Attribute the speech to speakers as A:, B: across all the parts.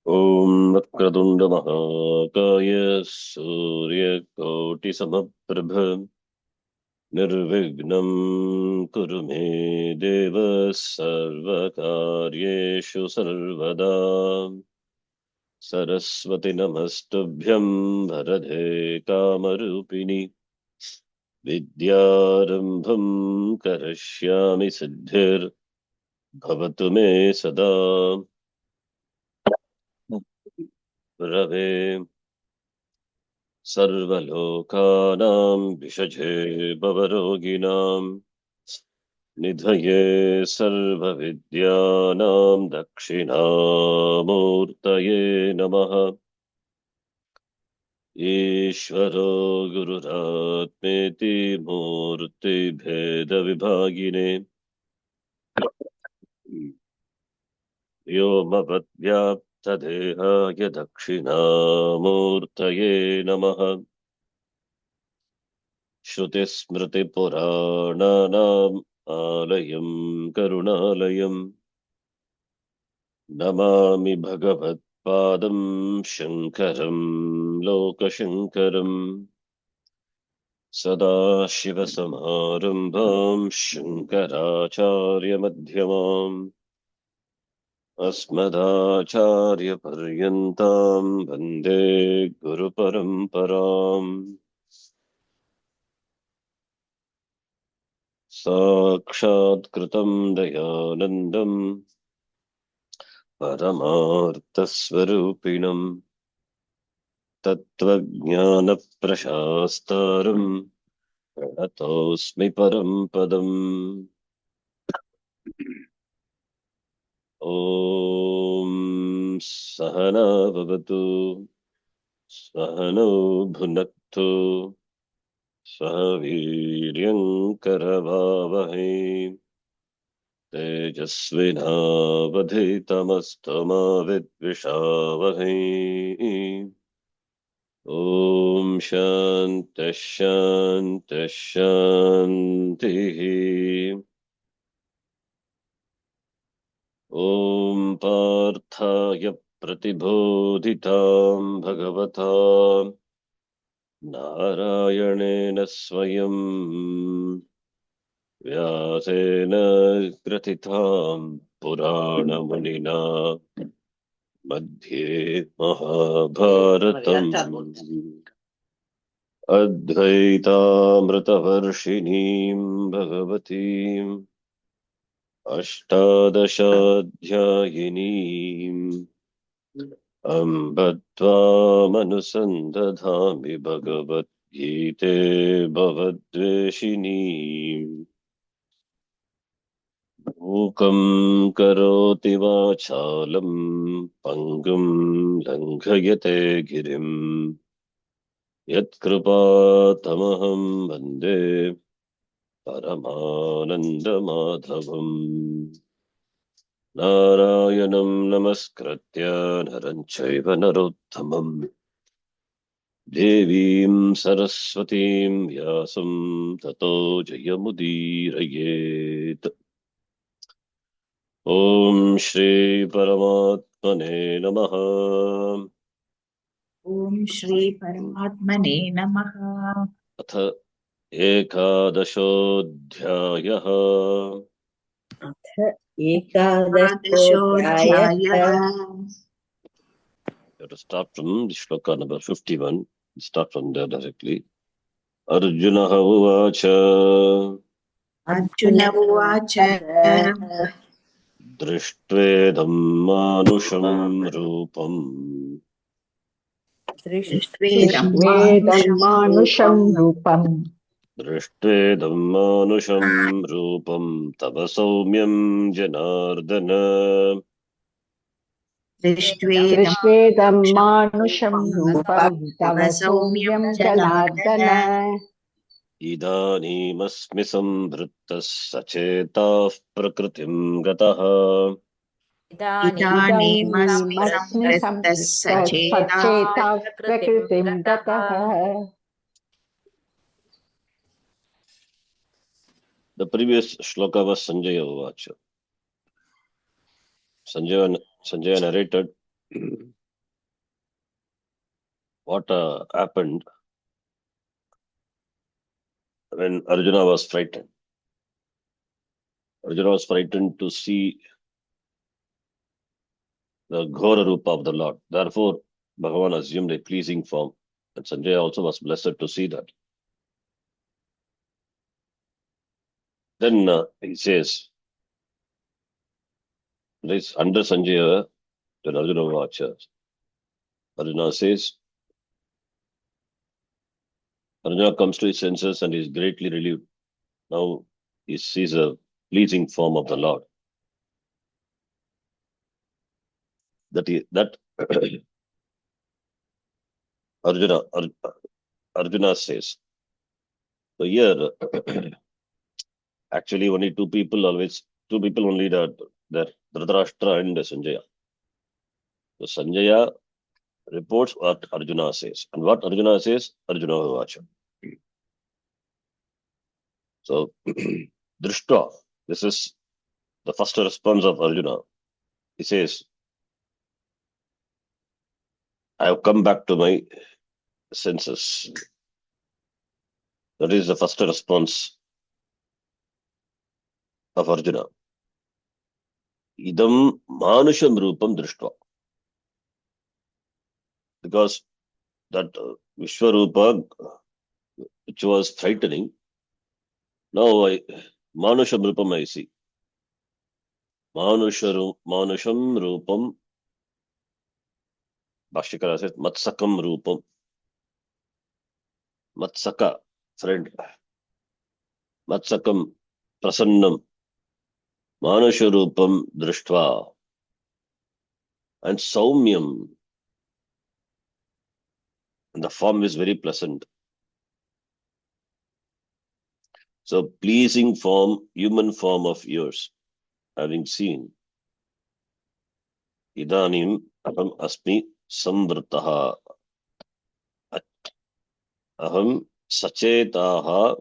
A: ॐ वक्रतुण्ड महाकाय सूर्यकोटिसमप्रभ निर्विघ्नं कुरु मे देव सर्वकार्येषु सर्वदा सरस्वति नमस्तुभ्यं वरदे कामरूपिणि विद्यारम्भं करिष्यामि सिद्धिर्भवतु मे सदा रवे सर्वलोकानां विषजे भवरोगिणां निधये सर्वविद्यानां दक्षिणामूर्तये नमः। ईश्वरो गुरुरात्मेति मूर्तिभेदविभागिने व्योमवद्व्याप्तदेहाय दक्षिणामूर्तये नमः। श्रुतिस्मृतिपुराणानाम् आलयं करुणालयम् नमामि भगवत्पादं शङ्करं लोकशङ्करम् सदाशिवसमारम्भां शङ्कराचार्यमध्यमाम् अस्मदाचार्यपर्यन्तां वन्दे गुरुपरम्पराम्। साक्षात्कृतं दयानन्दं परमार्थस्वरूपिणं तत्त्वज्ञानप्रशास्तारं प्रणतोऽस्मि परं पदम्। ॐ सहना भवतु सहनौ भुनक्तु सह वीर्यं करवावहै तेजस्विनावधीतमस्तु विद्विषावहै। ॐ शान्तिः शान्तिः शान्तिः। ॐ पार्थाय प्रतिबोधितां भगवता नारायणेन स्वयं व्यासेन ग्रथितां पुराणमुनिना मध्ये महाभारतम् अद्वैतामृतवर्षिणीं भगवतीम् अष्टादशाध्यायिनीम् अम्ब त्वामनुसन्दधामि भगवद्गीते भवद्वेषिणीम् मूकं करोति वाचालं पङ्गुं लङ्घयते गिरिं यत्कृपातमहं वन्दे परमानन्दमाधवम्। नारायणं नमस्कृत्य नरं चैव नरोत्तमं देवीं सरस्वतीं व्यासं ततो जयमुदीरयेत्। ॐ श्री परमात्मने नमः।
B: ॐ श्री परमात्मने नमः।
A: अथ एकादशोऽध्यायः।
C: अथ एकादशोऽध्यायः।
A: You have to start from the shloka number 51. Start from there directly. Arjunah uvacha
B: Arjun उवाच
A: दृष्ट्वेदं मानुषं रूपम्
B: दृष्ट्वेदं
C: मानुषं रूपम्
A: दृष्ट्वेदं मानुषं रूपं तव सौम्यं जनार्दन
C: दृष्ट्वेदं मानुषं रूपं तव सौम्यं जनार्दन
A: इदानीमस्मि संवृत्तः सचेताः प्रकृतिं गतः
C: इदानीमस्मि सचेताः प्रकृतिं गतः।
A: The previous shloka was Sanjaya Uvacha. Sanjaya narrated what happened when Arjuna was frightened. Arjuna was frightened to see the Ghora Rupa of the Lord. Therefore, Bhagavan assumed a pleasing form. And Sanjaya also was blessed to see that. Then he says, this under Sanjaya, then Arjuna watches. Arjuna says, Arjuna comes to his senses and is greatly relieved. Now he sees a pleasing form of the Lord. That Arjuna says. So here, actually, only two people only there, Dhritarashtra and Sanjaya. So Sanjaya reports what Arjuna says. And what Arjuna says, Arjuna Vacha. So, Drishta, this is the first response of Arjuna. He says, I have come back to my senses. That is the first response of Arjuna. Idam manusham rupam drishtva. Because that Vishwarupa, which was frightening, now manusham rupam I see. Manusham rupam, Bhashyakara says, matsakam rupam. Matsaka, friend. Matsakam, prasannam. Manusharupam drishtva. And saumyam. And the form is very pleasant. So, pleasing form, human form of yours, having seen. Idanim aham asmi samvrtaha. Aham sachetaha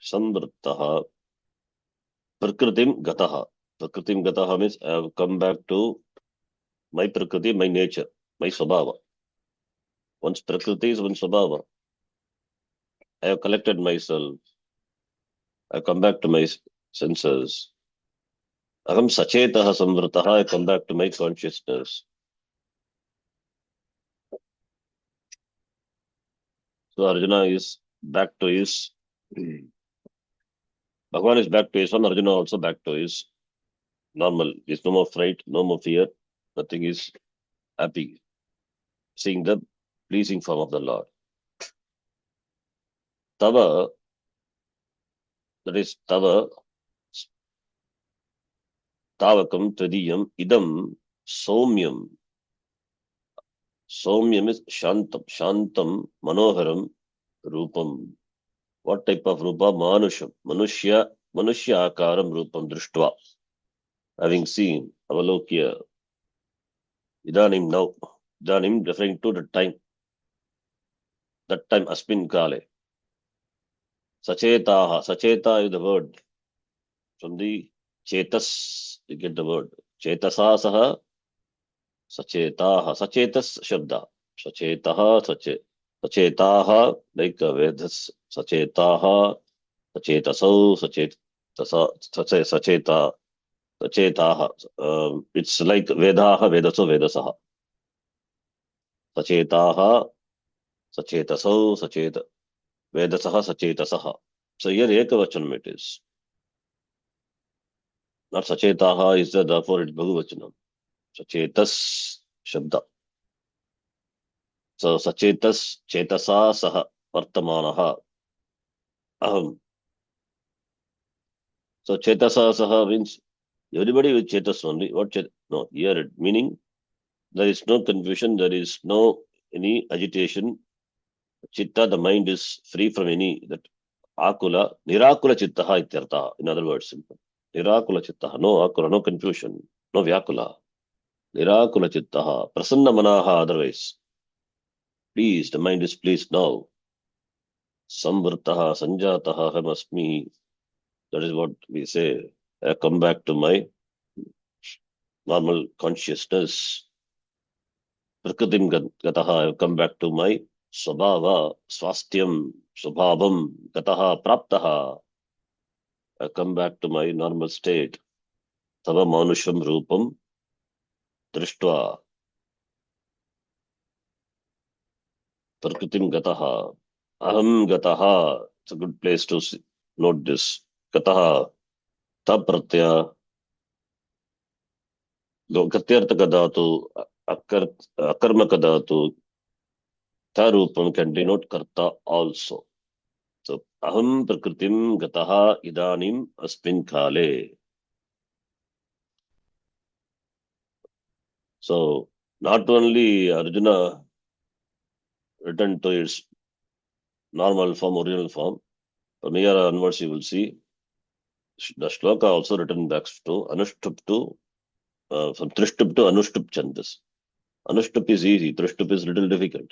A: samvrtaha. Prakritim gataha. Prakritim gataha means I have come back to my prakriti, my nature, my swabhava. Once prakriti is one swabhava. I have collected myself. I come back to my senses. Aham sachetaha samvrtaha. I come back to my consciousness. So Arjuna is back to his. Bhagavan is back to his one. Arjuna also back to his normal. There's no more fright, no more fear. Nothing is happy. Seeing the pleasing form of the Lord. Tava, that is Tava, Tavakam, Tadiyam, Idam, Somyam. Somyam is Shantam, Shantam, Manoharam, Rupam. What type of Rupa? Manusham, Manushya Akaram Rupam Drishtva. Having seen, Avalokya, Idanim now, Idanim referring to the time. That time Asmin Kale. Sachetaha. Sacheta is the word. From the Chetas, you get the word. Chetasa saha Sachetaha. Sachetas Shabda. Sachetaha, Sachetaha, like Vedas. Sachetaha, Sachetasau, Sacheta, Sachetaha. It's like Vedaha, Vedaso, Vedasaha. Sachetaha, Sachetasau, Sacheta. Vedasaha, Sachetasaha. So here Ekavachanam it is. Not Sachetaha is the, therefore it's Bahuvachanam. Sachetas Shabda. So Sachetas Chetasa Saha Vartamanaha Aham. So Chetasa Saha means everybody with Chetas only. What No, here meaning there is no confusion, there is no any agitation. Chitta, the mind is free from any that Akula, Nirakula Chittaha ityartha. In other words, simple. Nirakula Chittaha, no Akula, no confusion, no Vyakula. Nirakula Chittaha, Prasanna Manaha otherwise. Pleased, the mind is pleased now. Samvrtaha, Sanjataha, Hamasmi. That is what we say. I come back to my normal consciousness. Prakritim gataha, I have come back to my swabhava, swastyam, swabhavam, gataha, praptaha. I come back to my normal state. Tava manusham rupam drishtva. Prakritim gataha. Aham gataha. It's a good place to note this. Gataha. Ta pratyaya. Gatyartaka dhatu. Akarmaka dhatu. Ta rupam can denote karta also. So, aham prakritim gataha idanim asmin kale. So, not only Arjuna returned to its normal form, original form, from here onwards you will see the shloka also written back to Anushtup to, from Trishtup to Anushtup Chandas. Anushtup is easy, Trishtup is little difficult.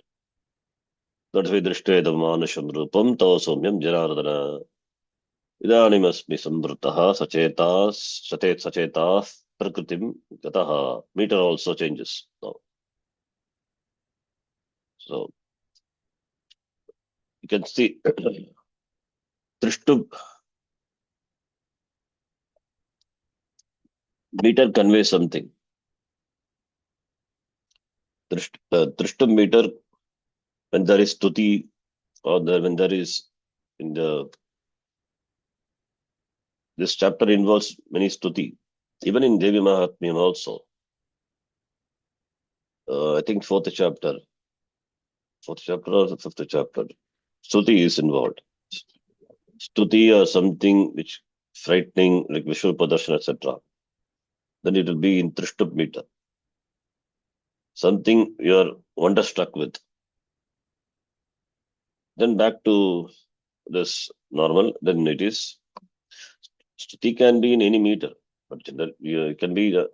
A: That's why Drishtvedam Manusham Rupam Tava Somyam Janardana Idanim Asmi Samvrtaha Sachetas Prakritim Gataha. Meter also changes now. So you can see Trishtup meter conveys something. Trishtup meter, when there is stuti or when there is in the this chapter involves many stuti. Even in Devi Mahatmyam also. I think fourth chapter or the fifth chapter. Stuti is involved. Stuti or something which frightening, like Vishnu Pradarshana, etc. Then it will be in Trishtup meter. Something you are wonderstruck with. Then back to this normal, then it is Stuti can be in any meter, but it can be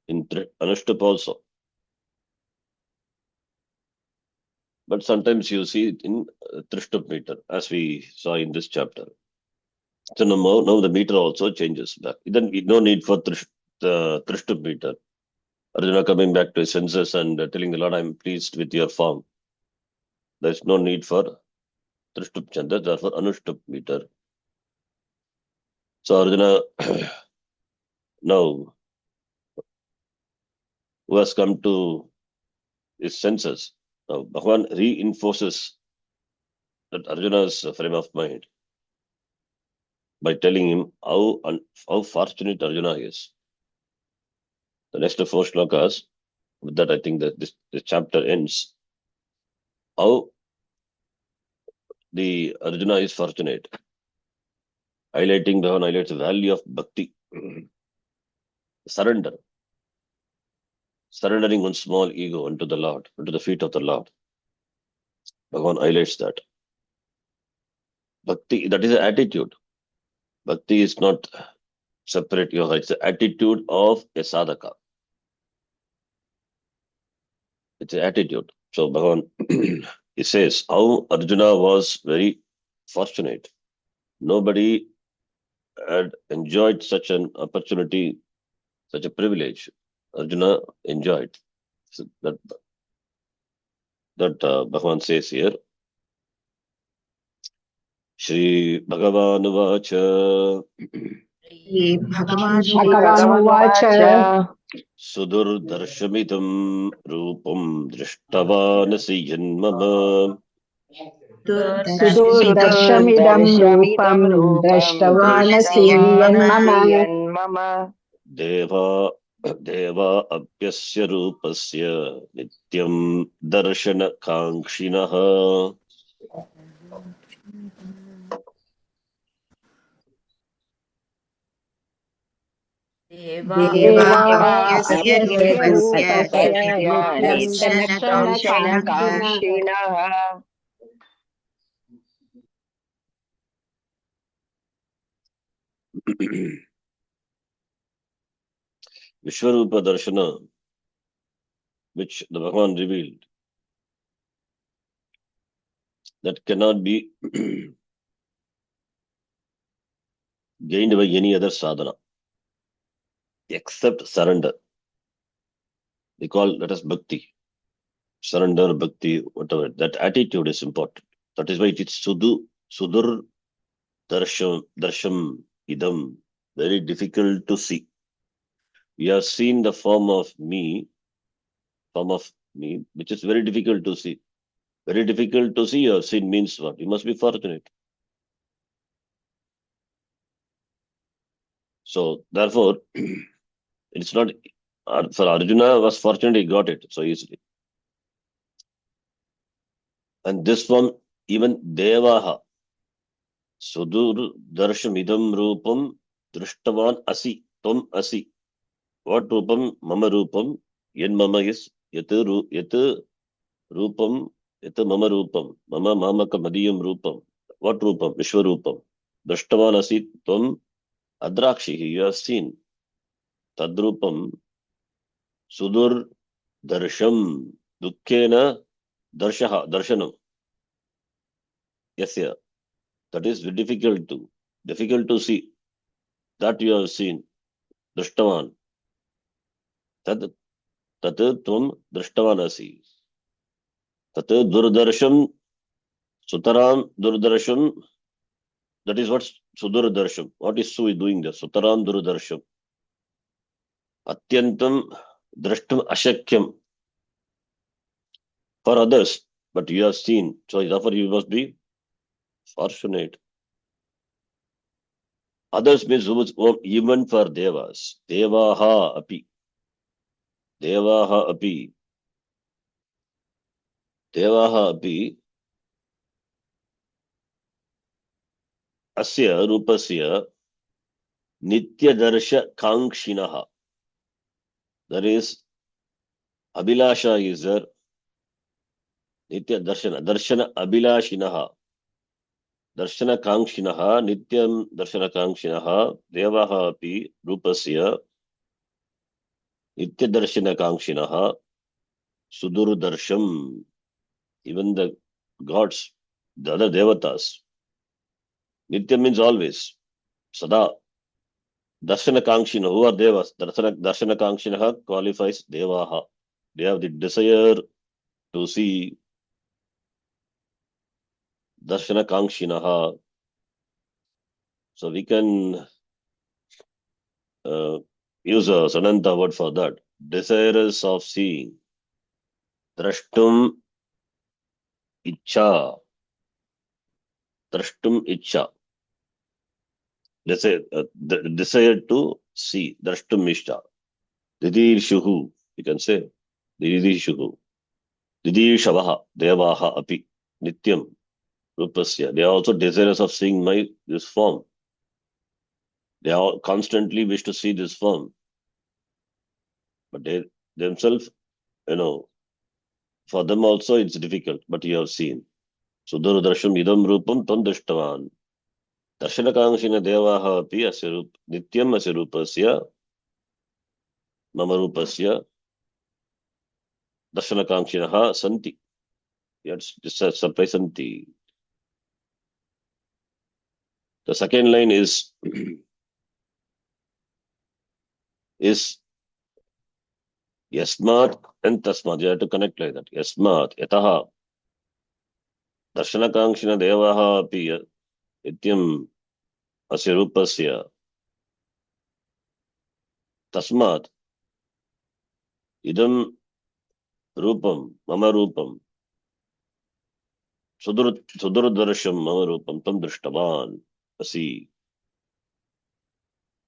A: in Anushtup also. But sometimes you see it in Trishtup meter, as we saw in this chapter. So now the meter also changes back. Then no need for the Trishtup meter. Arjuna coming back to his senses and telling the Lord, I am pleased with your form. There is no need for Trishtup Chanda, therefore Anushtup meter. So Arjuna now, who has come to his senses, now Bhagavan reinforces that Arjuna's frame of mind by telling him how fortunate Arjuna is. The next four shlokas, with that I think that this chapter ends. How the Arjuna is fortunate. Bhagavan highlights the value of bhakti. Surrendering one's small ego unto the Lord, unto the feet of the Lord. Bhagavan highlights that. Bhakti, that is an attitude. Bhakti is not separate yoga, it's the attitude of a sadhaka. It's an attitude. So Bhagavan, he says how Arjuna was very fortunate. Nobody had enjoyed such an opportunity, such a privilege. Arjuna enjoyed. So that Bhagavan says here. Shri Bhagavanuvacha
B: Ye
C: Bhagavanuvacha
A: Sudurdarshamitam Rupam Drishtavanasi Janmama
C: Sudurdarshamidam Rupam Drashtavanasi Yanmama
A: Deva Apyasya Rupasya Nityam Darshana Kankshinaha.
B: Devapyasya rupasya
C: Nityam
B: darshana
C: Darshana
B: kankshinaha.
C: Kankshinaha.
A: Vishwarupa Darshana, which the Bhagavan revealed, that cannot be gained by any other sadhana except surrender. We call that as bhakti. surrender, bhakti, whatever. That attitude is important. That is why it is sudur darsham idam. Very difficult to see. We have seen the form of me, which is very difficult to see. Very difficult to see. You have seen means what? You must be fortunate. So therefore, it's not for Arjuna was fortunate he got it so easily. And this one, even Devaha, Sudur Darshamidam Rupam Drishtavan Asi, Tom Asi. What Rupam? Mama Rupam. Yen Mama is Yatu Rupam, Yatu Mama Rupam. Mama Mamaka Madiyam Rupam. What Rupam? Vishwarupam. Drishtavan Asi, Tom Adrakshihi. You have seen. Tadrupam Sudur Darsham Dukkena Darshanam. Yes, yeah. That is difficult to see. That you have seen. Drishtavan. Tad Tvam Drishtavanasi. Tat Durdarsham Sutaram Durdarsham. That is what Sudurdarsham. What is Su doing there? Sutaram Durdarsham. Atyantam Drashtam Ashakyam. For others, but you have seen. So therefore you must be fortunate. Others means even for Devas. Devaha api. Devaha api. Devaha api. Asya rupasya nitya darsha kankshinaha. That is, Abhilasha is there. Nitya darshana abhilashinaha. Darshana kankshinaha, nityam darshana kankshinaha, devaha api rupasya nitya darshana kankshinaha, sudur darsham. Even the gods, the other devatas. Nitya means always. Sada. Darshana kankshina, who are devas? Darshana kankshinaha qualifies devaha. They have the desire to see darshana kankshinaha. So we can use a Sananta word for that. Desirous of seeing. Drashtum icha. Drashtum icha. Desire to see. Drashtum isha. Didishuhu. You can say. Didishuhu. Didishavaha. Devaha api. Nityam. Rupasya. They are also desirous of seeing this form. They all constantly wish to see this form. But they themselves, for them also it's difficult. But you have seen. Sudur darsham idam rupam tam drishtavan. Darshanakankshina devaha api asya nityam asya rupasya mama rupasya darshanakankshinaha santi. Yes, this is surprisanti. The second line is yasmat and tasmat. You have to connect like that. Yasmat yataha darshanakankshina devaha api nityam asya rupasya tasmat idam rupam mama rupam sudur darsham mama rupam tam drishtavan asi.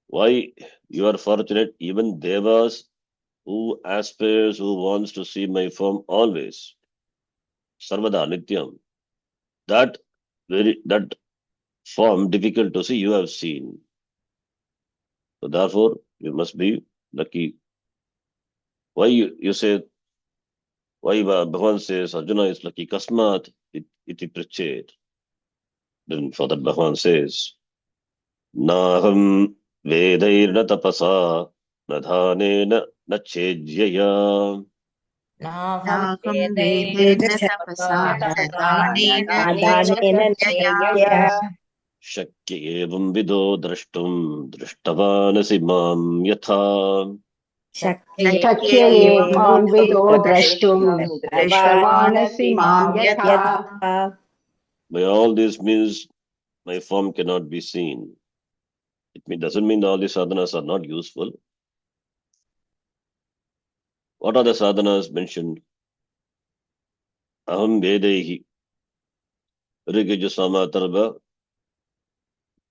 A: Why you are fortunate? Even devas who aspires, who wants to see my form always, sarvada nityam. That form difficult to see, you have seen. So therefore, you must be lucky. Why you say? Why Bhagavan says Arjuna is lucky? Kasmat iti prichet. Then for that Bhagavan says, Naham vedairna tapasa nadhanena na chejyaya.
B: नाहं वेदेन तपसा दानेन चेज्जया
A: शक्य एवं विदो द्रष्टुम दृष्टवानसि माम यथा.
C: शक्य ये मां विदो द्रष्टुं दृष्टवानसि मां यथा.
A: By all this means my form cannot be seen. It doesn't mean all these sadhanas are not useful. What are the sadhanas mentioned? Aham Vedaihi. Rigiju Samatarva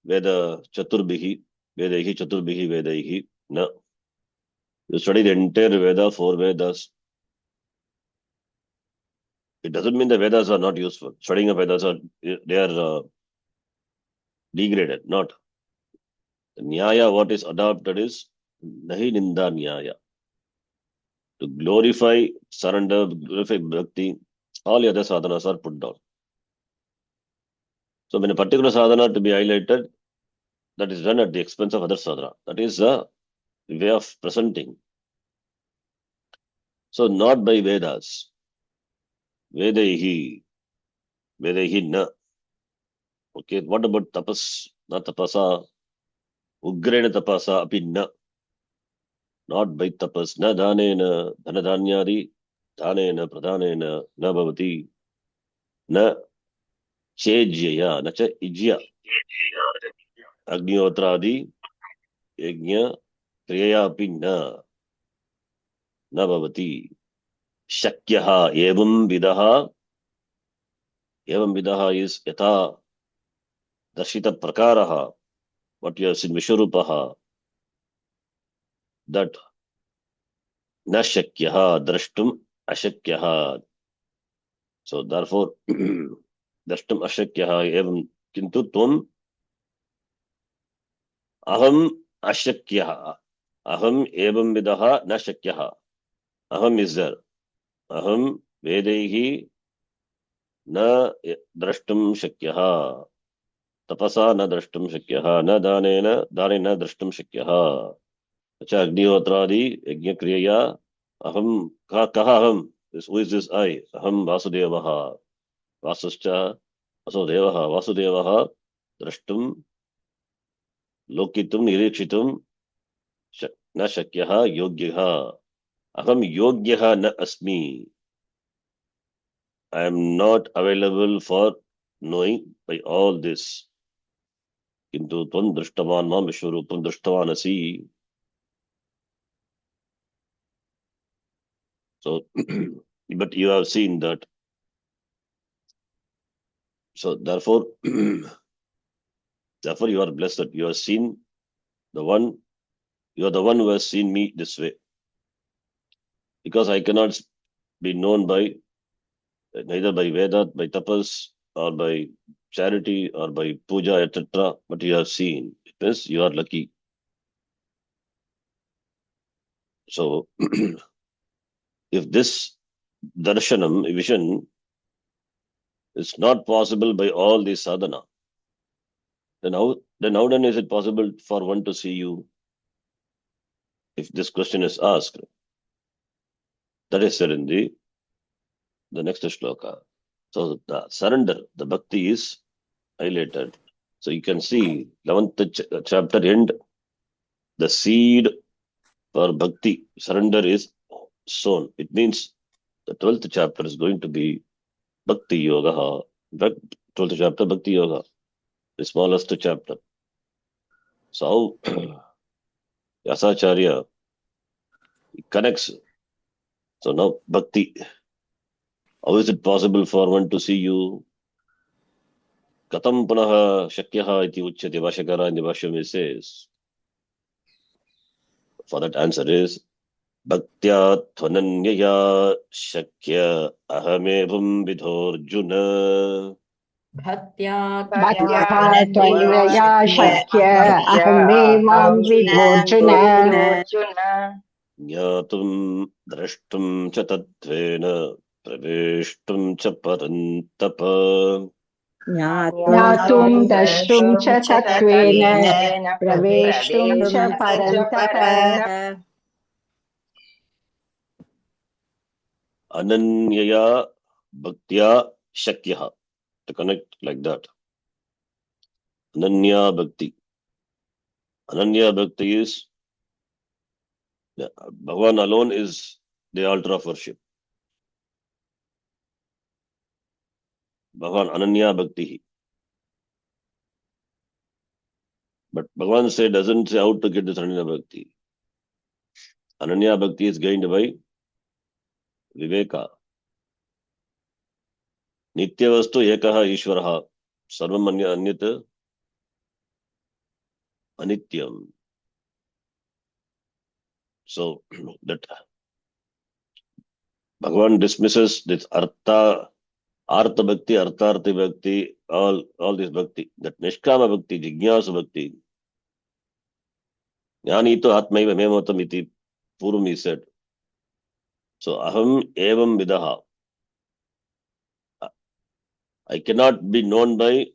A: Veda Chaturbihi. Vedaihi Chaturbihi Vedaihi. No. You study the entire Veda, 4 Vedas. It doesn't mean the Vedas are not useful. Studying of Vedas they are degraded. Not. The Nyaya, what is adopted is Nahi Ninda Nyaya. To glorify surrender, glorify bhakti, all the other sadhanas are put down. So when a particular sadhana to be highlighted, that is done at the expense of other sadhana. That is a way of presenting. So not by Vedas. Vedaihi na. Okay, what about tapas? Na tapasa. Ugrena tapasa api na. Not by tapas. Na dhanena dhanadhanyadi. Dhanena pradhanena na bhavati. Na chejyaya. Na cha ijya. Agnihotradi. Yajna. Kriyaya api na. Na bhavati. Shakyaha evam vidaha. Evam vidaha is yata darshita prakaraha. What you have seen Vishwarupaha. That na shakyaha drashtum ashakyaha. So therefore drashtum ashakyaha evam kintu tvam aham ashakyaha. Aham evam vidaha na shakyaha. Aham is there. Aham vedaihi na drashtum shakyaha. Tapasa na drashtum shakyaha. Na danena drashtum shakyaha. Acha agnihotradi yajna kriyaya aham kaha aham. Who is this I? Aham Vasudevaha. Vasuscha Vasudevaha. Vasudevaha drashtum lokitum nirikshitum na shakyaha yogyaha. Aham yogyaha na asmi. I am not available for knowing by all this. Kintu tvam drishtavan mam vishwarupam drishtavanasi. So, but you have seen that. So therefore, therefore you are blessed. You have seen the one. You are the one who has seen me this way. Because I cannot be known by neither by Veda, by tapas, or by charity, or by puja, etc. But you have seen. It means you are lucky. So, if this darshanam, vision, is not possible by all these sadhana, then how then is it possible for one to see you? If this question is asked, that is said in the next shloka. So the surrender, the bhakti is highlighted. So you can see 11th chapter end, the seed for bhakti, surrender is sown. It means the 12th chapter is going to be bhakti yoga. In fact, 12th chapter bhakti yoga, the smallest chapter. So Yasacharya connects. So now bhakti. How is it possible for one to see you? Katam punaha shakyaha iti uchyate Vashakara in the Vashyam says. For that answer is Bhaktya tvananyaya shakya ahamevam vidhorjuna.
B: Bhaktya
C: Bhaktya tvaya shakya ahamevam vidhorjuna.
A: Jnatum drashtum cha tatvena praveshtum cha parantapa.
C: Jnatum drashtum cha tatvena praveshtum cha parantapa.
A: Ananyaya bhaktya shakyaha. To connect like that. Ananya bhakti. Ananya bhakti is Bhagavan alone is the altar of worship. Bhagavan Ananya Bhakti. But Bhagavan doesn't say how to get this Ananya Bhakti. Ananya Bhakti is gained by Viveka. Nityavastu Ekaha Ishvaraha. Sarvam Anyat Anityam. So that Bhagavan dismisses this Artha Bhakti, Artharthi Bhakti, all this Bhakti. That Nishkama Bhakti, Jignasa Bhakti. Jnani to Atmaiva Mematam iti Purum he said. So Aham Evam Vidaha. I cannot be known by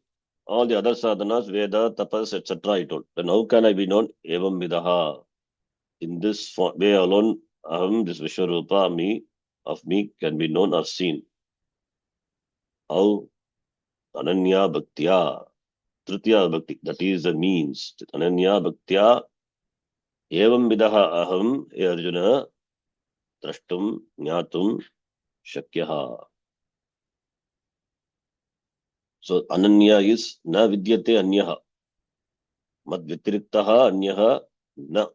A: all the other sadhanas, Veda, Tapas, etc. I told. Then how can I be known? Evam Vidaha. In this way alone, Aham, this Vishwarupa, me, of me, can be known or seen. How? Ananya Bhaktya. Tritiya Bhakti. That is the means. Ananya Bhaktya. Evam Vidaha Aham, E Arjuna, Drashtum, Jnatum, Shakyaha. So Ananya is na vidyate anyaha. Mad vitiriktaha anyaha na.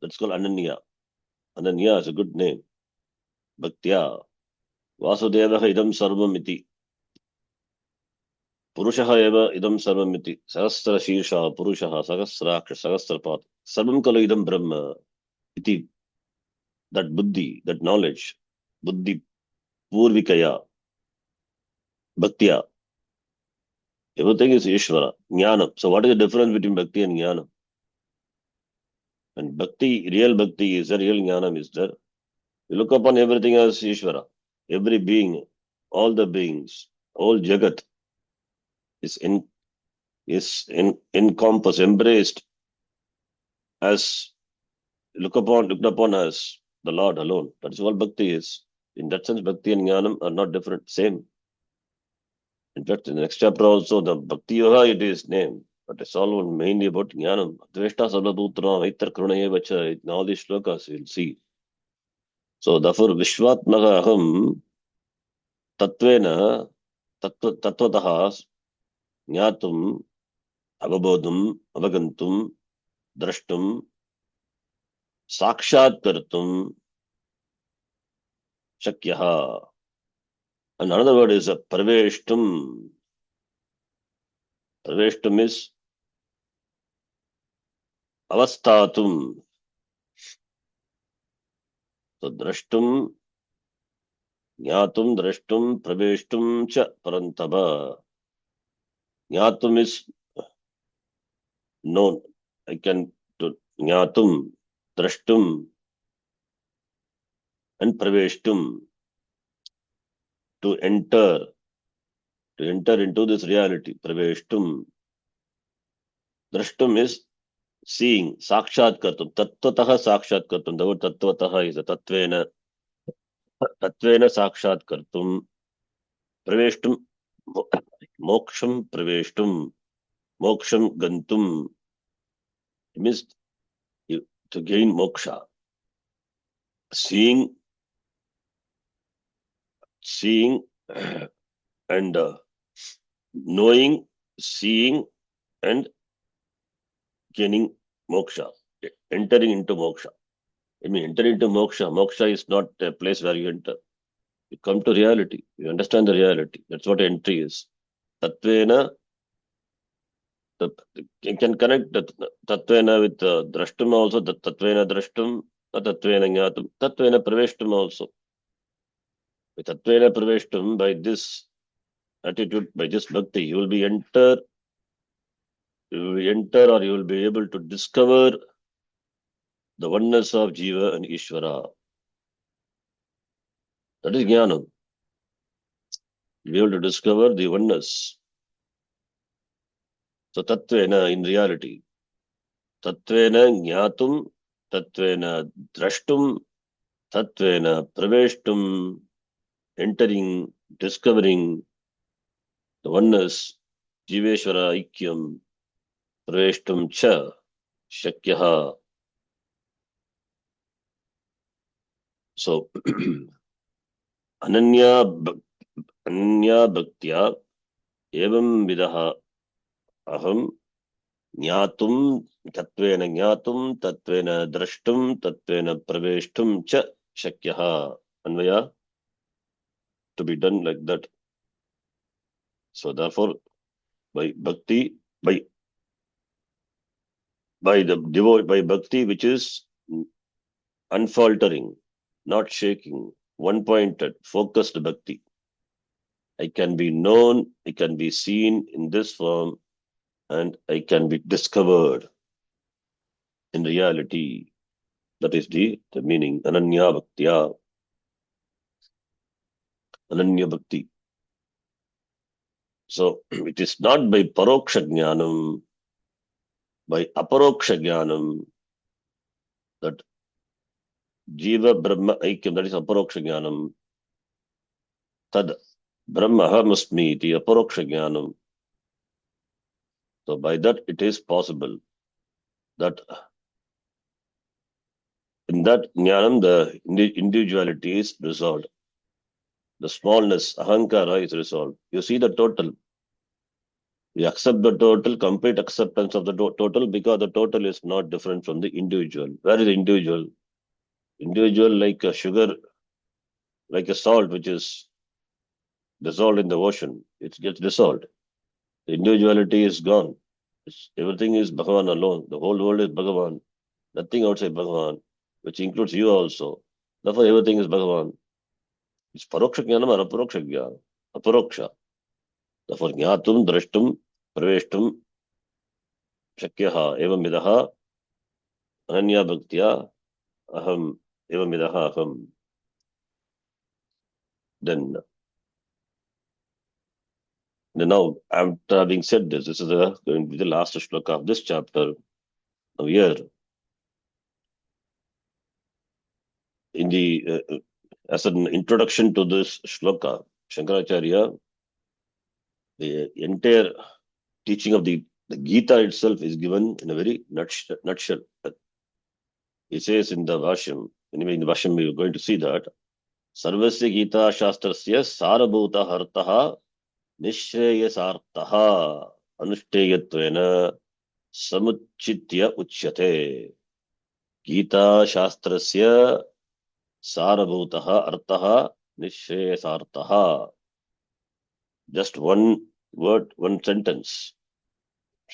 A: That's called Ananya. Ananya is a good name. Bhaktya. Vasudevaha idam sarvam iti. Purushaha eva idam sarvam iti. Sahasra shirsha Purushaha Sahasraksh Sahasrapat. Sarvam kalu idam Brahma iti. That buddhi, that knowledge. Buddhi purvikaya. Bhaktya. Everything is Ishvara. Jnanam. So what is the difference between Bhakti and Jnanam? And Bhakti, real Bhakti is there, real Jnanam is there. You look upon everything as Ishvara. Every being, all the beings, all Jagat is encompassed, embraced as looked upon as the Lord alone. That is what Bhakti is. In that sense, Bhakti and Jnanam are not different, same. In fact, in the next chapter also, the Bhakti Yoga, it is named, but it's all mainly about Jnanam. Adveshta Sablaputra, Maitar Karunaye Vacha, in all these shlokas, you'll see. So, therefore, Vishwatmaka Aham Tatvena Tattvataha Jnatum Avabodham Avagantum Drashtum Sakshat Kartum Shakyaha. And another word is Praveshtum. Praveshtum is Avastatum. So Drashtum, Jnatum, Drashtum, Praveshtum cha Parantaba. Jnatum is known. I can do Jnatum, Drashtum, and Praveshtum. To enter into this reality. Praveshtum. Drashtum is seeing. Sakshat Kartum. Tattvataha Sakshat Kartum. The word Tattvataha is a Tattvena. Tattvena Sakshat Kartum. Praveshtum. Moksham Praveshtum. Moksham Gantum. It means to gain moksha. Seeing and knowing, seeing and gaining moksha, entering into moksha. I mean, enter into moksha. Moksha is not a place where you enter. You come to reality. You understand the reality. That's what entry is. Tatvena, you can connect Tatvena with Drashtum also. Tatvena Drashtum, Tatvena Jnatum, Tatvena Praveshtum also. With Tatvena Praveshtum, by this attitude, by this bhakti, you will be enter or you will be able to discover the oneness of Jiva and Ishvara. That is Jnanam. You'll be able to discover the oneness. So Tattvena in reality. Tattvena Jnatum, Tattvena Drashtum, Tattvena Praveshtum, entering, discovering the oneness, Jiveshvara Ikyam, Praveshtum Cha, Shakyaha. So, Ananya Bhaktya Evam Vidaha Aham Jnatum Tatvena Drashtum Tatvena Praveshtum Cha Shakyaha. Anvaya, to be done like that. So therefore, by bhakti, by by bhakti, which is unfaltering, not shaking, one-pointed, focused bhakti, I can be known, I can be seen in this form, and I can be discovered in reality. That is the meaning. Ananya Bhaktya. Ananya Bhakti. So it is not by Paroksha Jnanam, by Aparoksha Jnanam, that Jiva Brahma Aikyam, that is Aparoksha Jnanam. Tad Brahma Ahamasmi iti Aparoksha Jnanam. So by that it is possible that in that Jnanam the individuality is resolved. The smallness, Ahankara, is resolved. You see the total. You accept the total, complete acceptance of the total, because the total is not different from the individual. Where is the individual? Individual like a sugar, like a salt which is dissolved in the ocean. It gets dissolved. The individuality is gone. Everything is Bhagavan alone. The whole world is Bhagavan. Nothing outside Bhagavan, which includes you also. Therefore, everything is Bhagavan. It's Paroksha Jnanam or Aparoksha Jnanam. Aparoksha. Therefore, Jnatum, Drashtum, Praveshtum, Shakyaha, Evam Vidaha, Ananya Bhaktya, Aham, Evam Vidaha, Aham. Then now, after having said this, this is going to be the last shloka of this chapter. Now here, in the as an introduction to this shloka, Shankaracharya, the entire teaching of the Gita itself is given in a very nutshell. He says in the Vashyam, anyway, in the Vashyam we are going to see that, Sarvasya Gita Shastrasya Sarabhuta Hartaha Nishreyasartaha Anushtayatvena Samuchitya Uchyate. Gita Shastrasya Sarabhutaha Artaha Nishreyasartaha. Just one word, one sentence.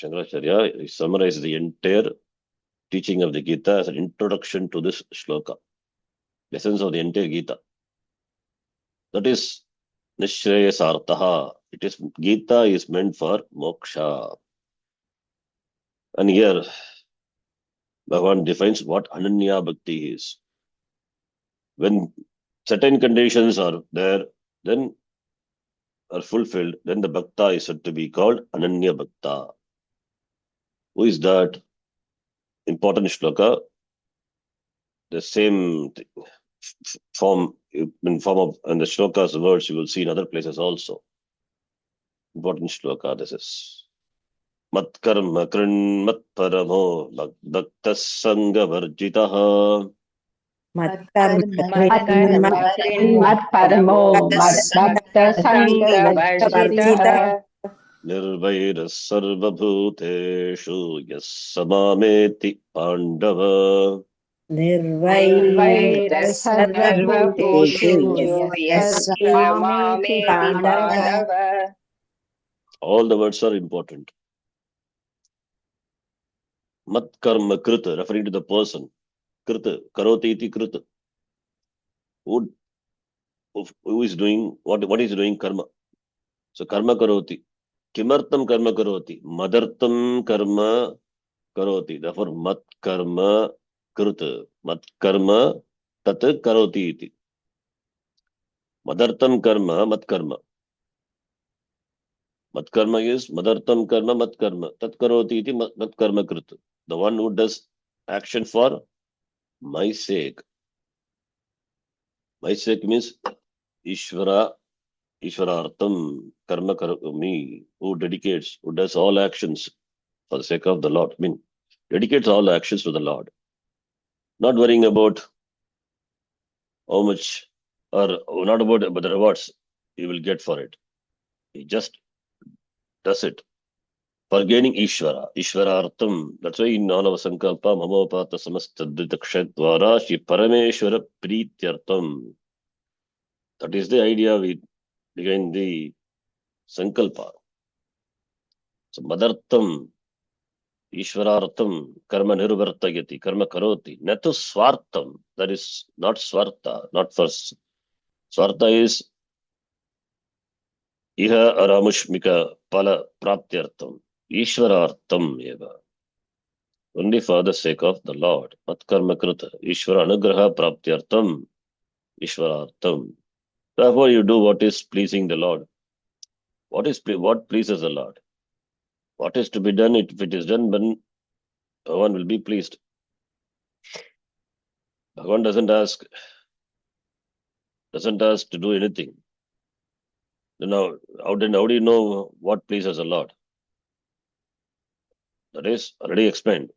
A: Shankaracharya summarizes the entire teaching of the Gita as an introduction to this shloka, the essence of the entire Gita. That is Nishreyasartaha. It is Gita is meant for moksha. And here Bhagavan defines what Ananya Bhakti is. When certain conditions are there, then are fulfilled, then the Bhakta is said to be called Ananya Bhakta. Who is that? Important shloka. The same form, in form of, and the shloka's words you will see in other places also. Important shloka this is. Matkarma krin matparamo bhaktas sangha varjitaha.
C: Matparamo Bhakta Sangha
A: Nirvairas sarvabhuteshu yas samameti pandava.
C: Nirvairasarvabhuteshu yasmameti Pandava.
A: All the words are important. Mat karma krita, referring to the person. Krita, karoti iti krita. Who is doing, what is doing karma? So karma karoti. Kimartam karma karoti. Madartam karma karoti. Therefore, mat karma krita. Mat karma tat karoti iti. Madartam karma, mat karma. Mat karma is madartam karma, mat karma. Tat karoti iti mat karma krita. The one who does action for my sake. My sake means Ishwarartham, karma karami, who dedicates, who does all actions for the sake of the Lord. I mean, dedicates all actions to the Lord. Not worrying about how much, or not about the rewards he will get for it. He just does it for gaining Ishvara. Ishvarartham. That's why in all our Sankalpa, Mamopata Samastadvitakshattvara, Shri Parameshwara Prityartham. That is the idea behind the Sankalpa. So, Madartham, Ishvarartham, Karma Nirvartayati, Karma Karoti, Natu Swartham. That is not Swartha, not first. Swartha is Iha Aramushmika Pala Praptyartham. Ishvarartham eva. Only for the sake of the Lord. Matkarma Kruta. Ishvara Anugraha Praptyartham. Ishvarartham. Therefore, you do what is pleasing the Lord. What pleases the Lord? What is to be done? If it is done, then Bhagavan will be pleased. Bhagavan doesn't ask to do anything. Now, how do you know what pleases the Lord? That is already explained.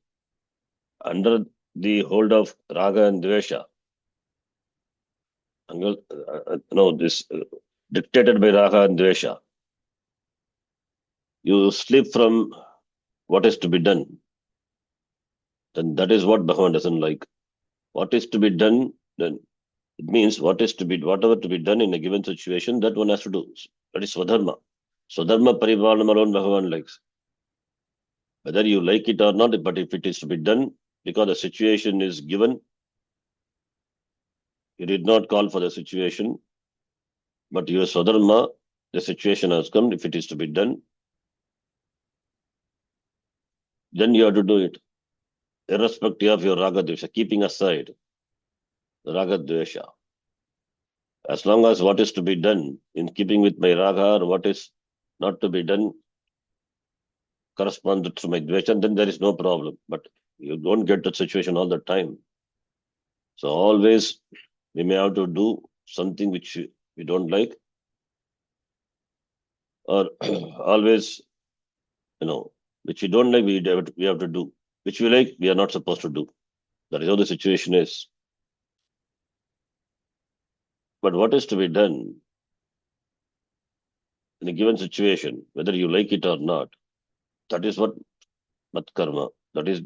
A: Under the hold of Raga and Dvesha, dictated by Raga and Dvesha, you slip from what is to be done. Then that is what Bhagavan doesn't like. What is to be done, then it means whatever to be done in a given situation, that one has to do. That is Swadharma. Swadharma Paripalanam alone Bhagavan likes. Whether you like it or not, but if it is to be done, because the situation is given, you did not call for the situation, but your Swadharma, the situation has come, if it is to be done, then you have to do it. Irrespective of your Raga Dvesha, keeping aside the Raga Dvesha. As long as what is to be done in keeping with my Raga or what is not to be done corresponds to my Dvesha, then there is no problem. But you don't get that situation all the time. So always we may have to do something which we don't like, or always, which we don't like, we have to do. Which we like, we are not supposed to do. That is how the situation is. But what is to be done in a given situation, whether you like it or not, that is what Matkarma. That is,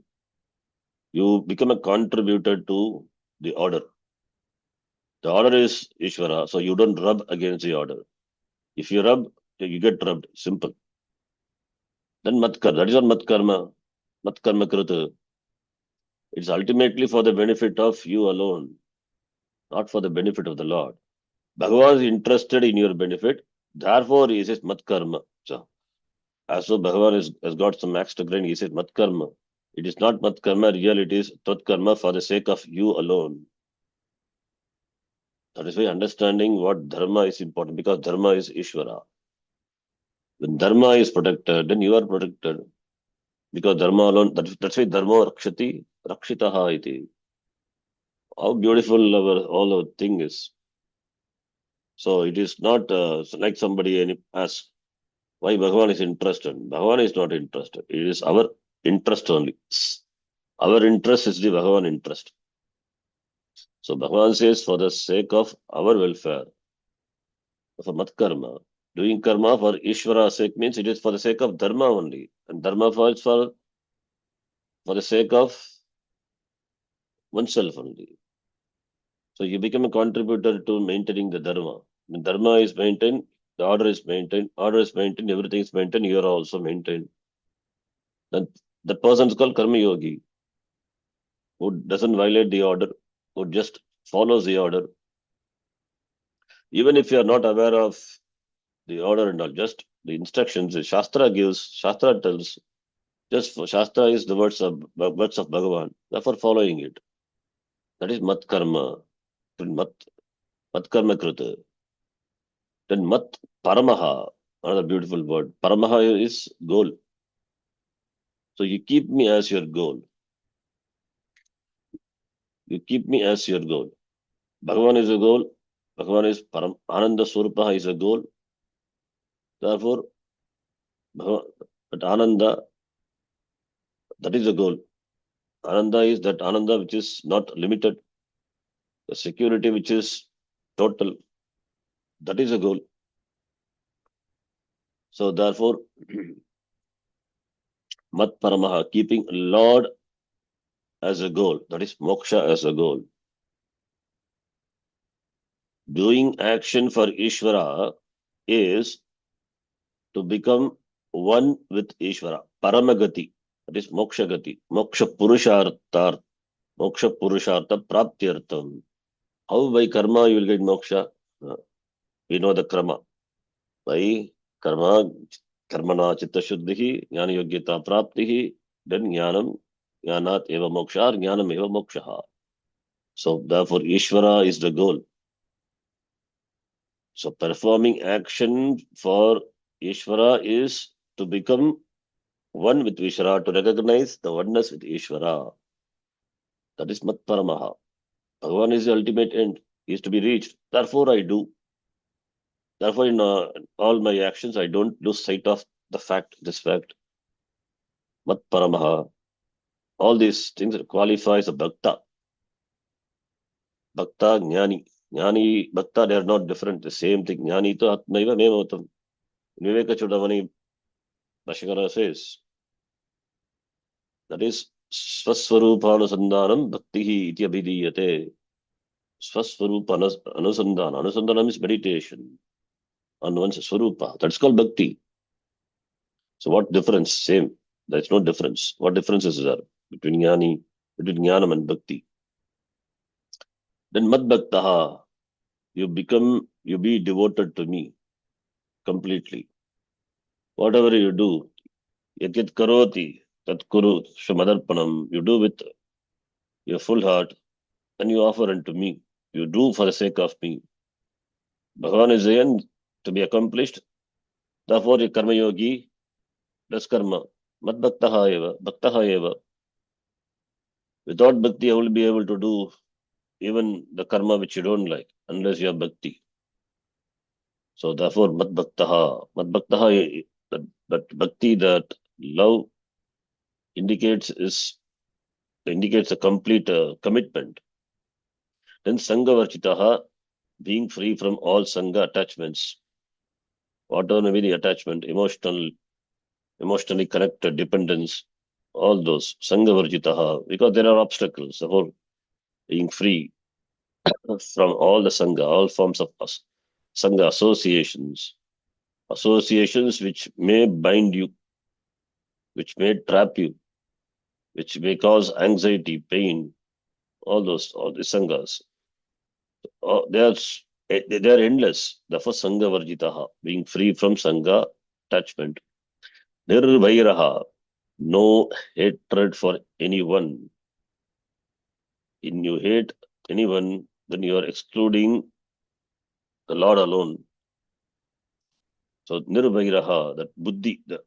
A: you become a contributor to the order. The order is Ishvara, so you don't rub against the order. If you rub, you get rubbed. Simple. Then Matkar, that is what Matkarma Kruta. It's ultimately for the benefit of you alone, not for the benefit of the Lord. Bhagavan is interested in your benefit, therefore he says Matkarma. So, as so Bhagavan has got some axe to grind, he says Matkarma. It is not Matkarma, real, it is Tatkarma for the sake of you alone. That is why understanding what Dharma is important, because Dharma is Ishvara. When Dharma is protected, then you are protected. Because Dharma alone, that's why Dharma Rakshati, Rakshitaha iti. How beautiful all our thing is. So it is not like somebody asks why Bhagavan is interested. Bhagavan is not interested. It is our interest only. Our interest is the Bhagavan interest. So Bhagavan says for the sake of our welfare, for Matkarma, doing karma for Ishvara's sake means it is for the sake of Dharma only. And Dharma falls for the sake of oneself only. So you become a contributor to maintaining the Dharma. When Dharma is maintained, the order is maintained, everything is maintained, you are also maintained. Then the person is called Karma Yogi, who doesn't violate the order, who just follows the order. Even if you are not aware of the order and all, just the instructions the Shastra tells, just for Shastra is the words of Bhagavan, therefore following it. That is Mat Karma, Mat Karma Krita. Then Mat Paramaha, another beautiful word. Paramaha is goal. So you keep me as your goal. You keep me as your goal. Bhagavan is a goal. Bhagavan is Param. Ananda Swarupaha is a goal. Therefore, but Ananda, that is a goal. Ananda is that Ananda which is not limited. the security which is total, that is a goal. So therefore, mat paramaha, keeping Lord as a goal, that is moksha as a goal. Doing action for Ishvara is to become one with Ishvara. Paramagati, that is moksha gati, moksha purushartha praptyartham. How by karma you will get moksha? We know the krama. By karma, karmana chitta shuddhihi, jnana yogyata praptihi, then jnanat eva moksha, jnanam eva moksha. So therefore Ishvara is the goal. So performing action for Ishvara is to become one with Ishvara, to recognize the oneness with Ishvara. That is Mat Paramaha. Bhagavan is the ultimate end. He is to be reached. Therefore I do. Therefore in all my actions I don't lose sight of this fact. Mat Paramaha. All these things qualifies a Bhakta. Bhakta, Jnani. Jnani, Bhakta, they are not different. The same thing. Jnani to Atmaiva Mevavatam. Viveka Chudamani Bhashikara says, that is Swaswarupanusandhanam Bhaktihi iti abhidiyate. Swaswarupanusandhana. Anusandhanam is meditation on one's Swarupa. That's called Bhakti. So what difference? Same. There's no difference. What difference is there between Jnanam and Bhakti? Then Mad Bhaktaha, you be devoted to me completely. Whatever you do, Yakit Karoti, Tat Kuru, Shamadarpanam, you do with your full heart and you offer unto me. You do for the sake of me. Bhagavan is the end to be accomplished. Therefore, a karma yogi does karma. Mad bhaktaha eva. Without bhakti, I will be able to do even the karma which you don't like, unless you have bhakti. So therefore, mad bhaktaha, that bhakti, that love indicates a complete commitment. Then sangha varchitaha, being free from all sangha attachments. Whatever may be the attachment, emotionally connected, dependence, all those, sangha varjitaha, because there are obstacles. Therefore, being free from all the sangha, all forms of sangha associations which may bind you, which may trap you, which may cause anxiety, pain, all the sanghas. They are endless. Therefore, sangha varjitaha, being free from sangha attachment. Nirvairaha, no hatred for anyone. When you hate anyone, then you are excluding the Lord alone. So nirvairaha, that buddhi, the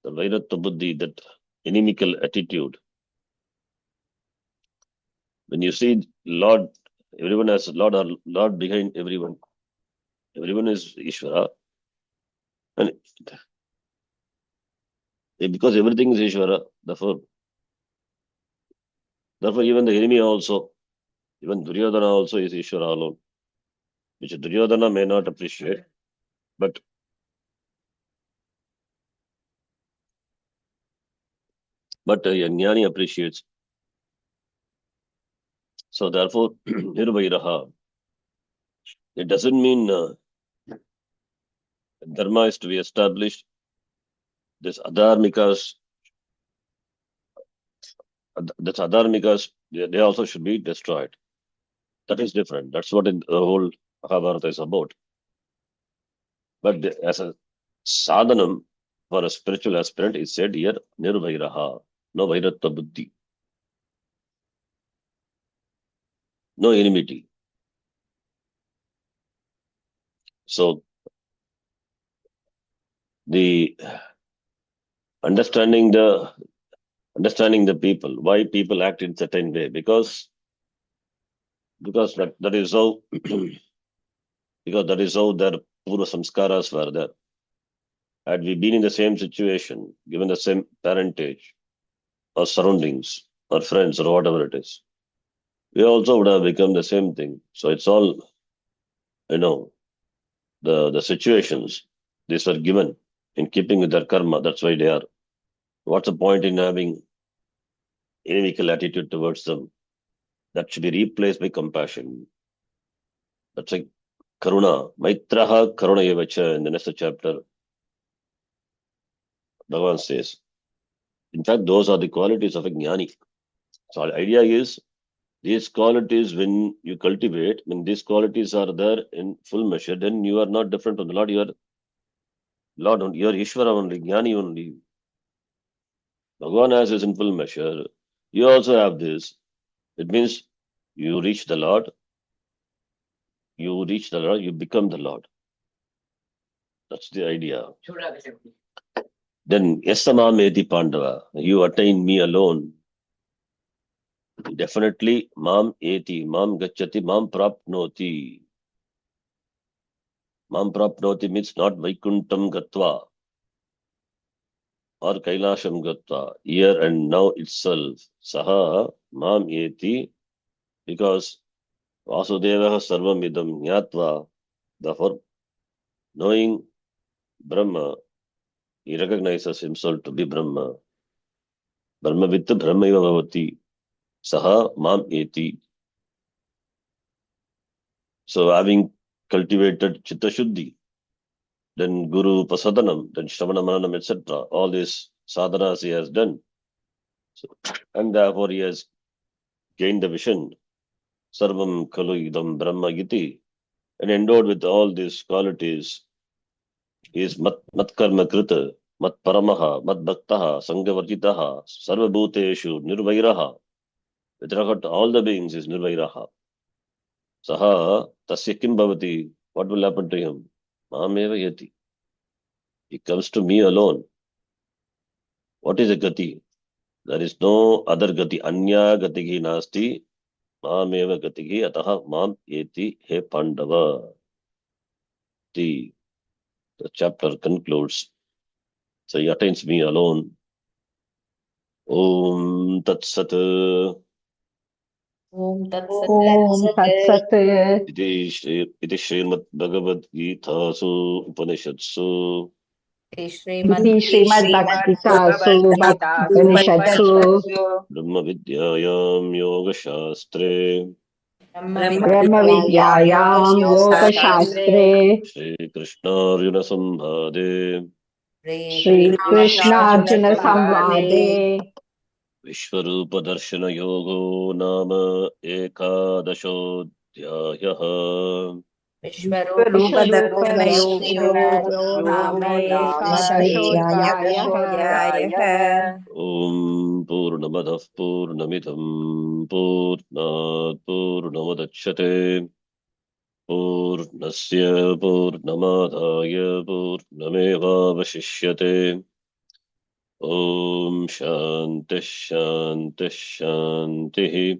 A: vairatta buddhi, that inimical attitude. When you see Lord, everyone has Lord behind everyone. Everyone is Ishvara. And because everything is Ishvara, therefore even the enemy also, even Duryodhana also is Ishvara alone, which Duryodhana may not appreciate, but a Jnani appreciates. So therefore, nirvairaha, it doesn't mean dharma is to be established. This adharmikas, they also should be destroyed. That is different. That's what the whole Mahabharata is about. But as a sadhanam for a spiritual aspirant, is said here, nirvairaha, no vairatta buddhi, no enmity. So the understanding the people, why people act in certain way, because that is how because that is how their purva samskaras were there. Had we been in the same situation, given the same parentage or surroundings or friends or whatever it is, we also would have become the same thing. So it's all, the situations, these were given in keeping with their karma. That's why they are. What's the point in having inimical attitude towards them? That should be replaced by compassion. That's like karuna. Maitraha karuna evacha in the next chapter. Bhagavan says. In fact, those are the qualities of a jnani. So the idea is these qualities, when you cultivate, when these qualities are there in full measure, then you are not different from the Lord. You are Lord only. You are Ishvara only, jnani only. Bhagavan has this in full measure. You also have this. It means you reach the Lord. You reach the Lord. You become the Lord. That's the idea. Then Yasamam Eti Pandava. You attain me alone. Definitely Mam Eti, Mam Gachati, Mam Prapnoti. Mam Prapnoti means not Vaikuntam Gatva or Kailasham Gatva. Here and now itself. Saha Mam Eti, because Vasudeva Sarvam Idam Nyatva. Therefore, knowing Brahma, he recognizes himself to be Brahma. Brahmavitta Brahmaiva Bhavati. Saha Mam Eti. So having cultivated Chitta Shuddhi, then Guru Pasadanam, then Shravana Mananam, etc. All these sadhanas he has done. So, and therefore he has gained the vision. Sarvam Kalu Idam Brahma Giti. And endowed with all these qualities, he is Mat Karma Krita, Mat Paramaha, Mat Bhaktaha, Sangavarjitaha, Sarva Bhuteshu, Nirvairaha. With regard to all the beings is Nirvairaha. Saha Tasya Kim Bhavati. What will happen to him? Mameva Yati. He comes to me alone. What is a gati? There is no other gati. Anya gatigi nasti. Mameva gatigi ataha mam eti he Pandava. The chapter concludes. So he attains me alone. Om Tat Sat.
B: Om Tat Sat.
C: Om Tat Sat.
A: Iti Srimad Bhagavad Gita Su Upanishadsu.
C: Iti Srimad Bhagavad Gita Su Upanishatsu
A: Brahma Vidyayam Yoga Shastre.
C: Brahma Vidyayam Yoga Shastre
A: Shri Krishna Arjuna Sambhade.
C: Shri Krishna Arjuna Samvade
A: Vishvarupa Darshana Yogo Nama Ekadashodhyayaha.
C: Vishwarupa Darshana Yogo Nama Ekadashodhyayah.
A: Om Purnamadav Purnamidham Purnat Purnamudachyate Purnasya Purnamadaya Purnameva Vashishyate. Om Shanti Shanti Shanti.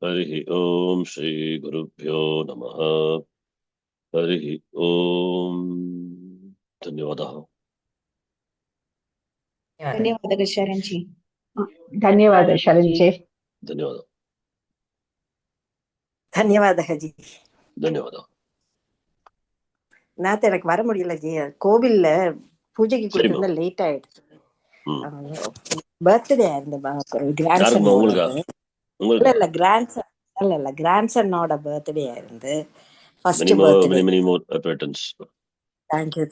A: Harihi Om Shri Gurubhyo Namaha. Harihi Om. Dhanyavadaha.
D: ಧನ್ಯವಾದಗಳು ಶರಣ್ಜಿ.
C: ಧನ್ಯವಾದ ಶರಣ್ಜಿ.
A: ಧನ್ಯವಾದ.
D: ಧನ್ಯವಾದ G.
A: ಧನ್ಯವಾದ.
D: நேத்து எனக்கு வர முடியல G. கோவில்ல பூஜைக்கு கொடுத்திருந்தா லேட் ஆயிடுச்சு. பர்த்டே ஆயிருந்த கிராண்ட்சனோட பர்த்டே ஆயிருந்து. First birthday.
A: Many more patterns.
D: Thank you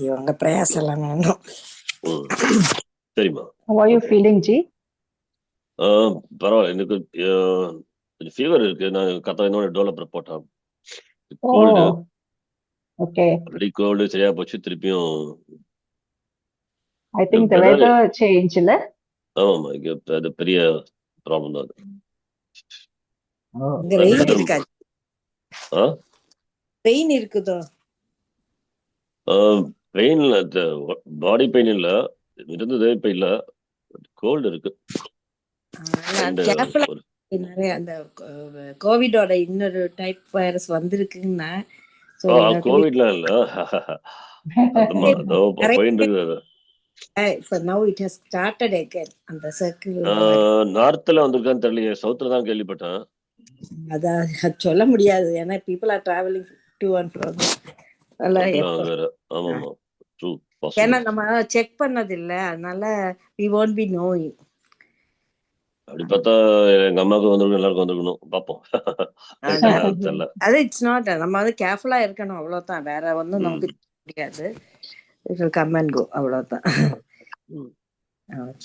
D: ji. உங்க பிரயாசம் எல்லாம் வேணும்.
A: சரிம்மா.
C: How are you feeling, Ji?
A: பரவாயில்ல. எனக்கு ஃபீவர் இருக்கு. நான் கத்தாயினோட டெவலப்பர் போட்டேன். கோல்டு.
C: ஓகே.
A: ஆல்ரெடி கோல்டு சரியா போச்சு. திருப்பியும்
C: I think the weather change இல்ல.
A: ஆமாம்மா, அது பெரிய ப்ராப்ளம் தான்.
D: பெயின் இருக்குதோ?
A: பெயின் இல்ல, பாடி பெயின் இல்ல, இருந்ததே இப்ப இல்ல, கோல்டு இருக்கு.
D: அந்த கோவிடோட இன்னொரு டைப் வைரஸ் வந்திருக்குன்னா
A: கோவிட்லாம் இல்ல, போயிட்டு இருக்குது.
D: Now it has started again. அந்த சர்க்கிள்
A: நார்த்ல வந்திருக்கான்னு தெரியலையே, சவுத்ல தான் கேள்விப்பட்டேன்.
D: அதான் சொல்ல முடியாது, ஏன்னா people are travelling to and ஃப்ரோ.
A: இருக்கலாம் வேற. ஆமாமா, ட்ரூ,
D: ஏன்னா
A: பாசிபிள்.
D: நம்ம செக் பண்ணது இல்ல, அதனால we won't be knowing.
A: அப்படி பார்த்தா எங்க அம்மாவுக்கு வந்திருக்கணும், எல்லாருக்கும் வந்திருக்கணும். பார்ப்போம். தெரியல.
D: அது இட்ஸ் நாட், நம்ம வந்து கேர்ஃபுல்லா இருக்கணும், அவ்வளவுதான். வேற ஒன்றும் நமக்கு முடியாது. இட் வில் கம் அண்ட் கோ, அவ்வளவுதான்.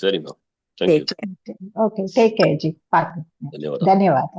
A: சரிம்மா, thank you.
C: Okay, take care G. பாருங்க.
A: ಧನ್ಯವಾದ.
C: ಧನ್ಯವಾದ.